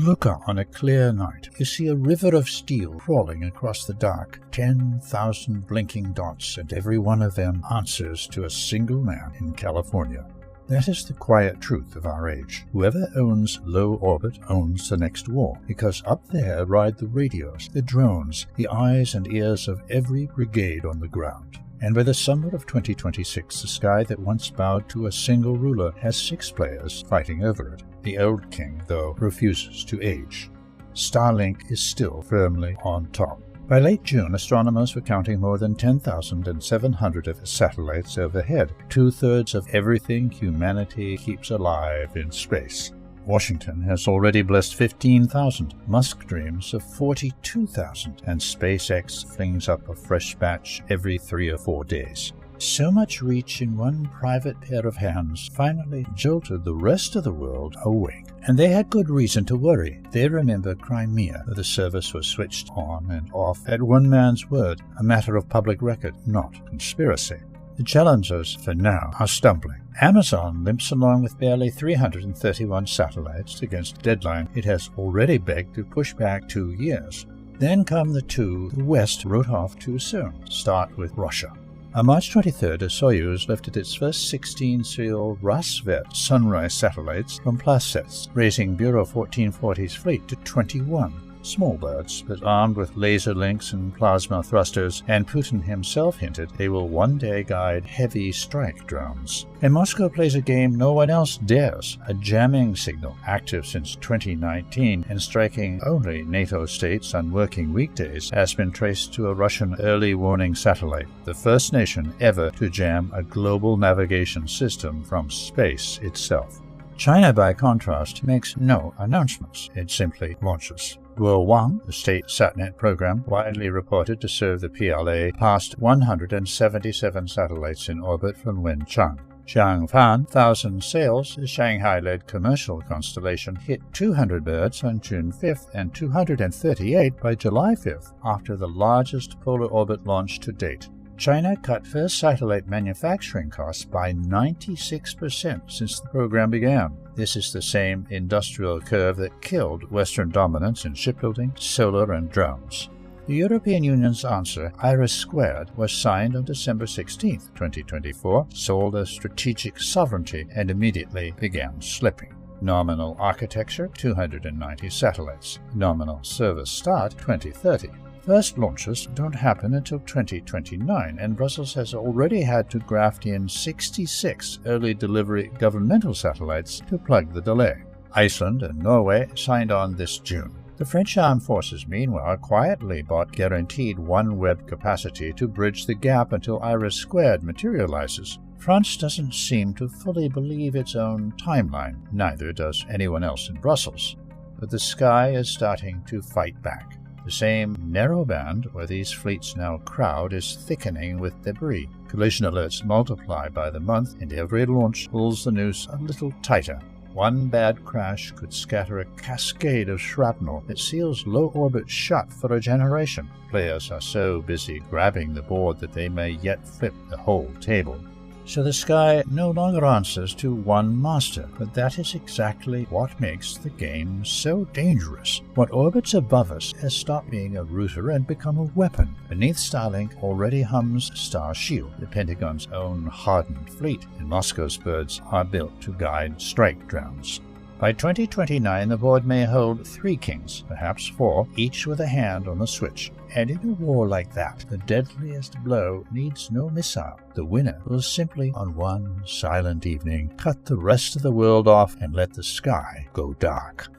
Look up on a clear night. You see a river of steel crawling across the dark, 10,000 blinking dots, and every one of them answers to a single man in California. That is the quiet truth of our age. Whoever owns low orbit owns the next war, because up there ride the radios, the drones, the eyes and ears of every brigade on the ground. And by the summer of 2026, the sky that once bowed to a single ruler has 6 players fighting over it. The old king, though, refuses to age. Starlink is still firmly on top. By late June, astronomers were counting more than 10,700 of its satellites overhead, 2/3 of everything humanity keeps alive in space. Washington has already blessed 15,000, Musk dreams of 42,000, and SpaceX flings up a fresh batch every 3 or 4 days. So much reach in one private pair of hands finally jolted the rest of the world awake. And they had good reason to worry. They remember Crimea, where the service was switched on and off at one man's word, a matter of public record, not conspiracy. The challengers, for now, are stumbling. Amazon limps along with barely 331 satellites against a deadline it has already begged to push back 2 years. Then come the 2 the West wrote off too soon. Start with Russia. On March 23rd, a Soyuz lifted its first 16 serial Rassvet Sunrise satellites from Plasets, raising Bureau 1440's fleet to 21. Small birds, but armed with laser links and plasma thrusters, and Putin himself hinted they will one day guide heavy strike drones. And Moscow plays a game no one else dares, a jamming signal, active since 2019 and striking only NATO states on working weekdays, has been traced to a Russian early warning satellite, the first nation ever to jam a global navigation system from space itself. China, by contrast, makes no announcements. It simply launches. Guowang, the state satnet program, widely reported to serve the PLA, passed 177 satellites in orbit from Wenchang. Changfan, 1,000 sails, the Shanghai-led commercial constellation, hit 200 birds on June 5th and 238 by July 5th, after the largest polar orbit launch to date. China cut first satellite manufacturing costs by 96% since the program began. This is the same industrial curve that killed Western dominance in shipbuilding, solar, and drones. The European Union's answer, IRIS², was signed on December 16, 2024, sold as strategic sovereignty, and immediately began slipping. Nominal architecture, 290 satellites. Nominal service start, 2030. First launches don't happen until 2029, and Brussels has already had to graft in 66 early delivery governmental satellites to plug the delay. Iceland and Norway signed on this June. The French Armed Forces, meanwhile, quietly bought guaranteed OneWeb capacity to bridge the gap until IRIS² materializes. France doesn't seem to fully believe its own timeline, neither does anyone else in Brussels. But the sky is starting to fight back. The same narrow band where these fleets now crowd is thickening with debris. Collision alerts multiply by the month, and every launch pulls the noose a little tighter. One bad crash could scatter a cascade of shrapnel that seals low orbit shut for a generation. Players are so busy grabbing the board that they may yet flip the whole table. So the sky no longer answers to one master, but that is exactly what makes the game so dangerous. What orbits above us has stopped being a router and become a weapon. Beneath Starlink already hums Star Shield, the Pentagon's own hardened fleet, and Moscow's birds are built to guide strike drones. By 2029, the board may hold 3 kings, perhaps 4, each with a hand on the switch. And in a war like that, the deadliest blow needs no missile. The winner will simply, on one silent evening, cut the rest of the world off and let the sky go dark.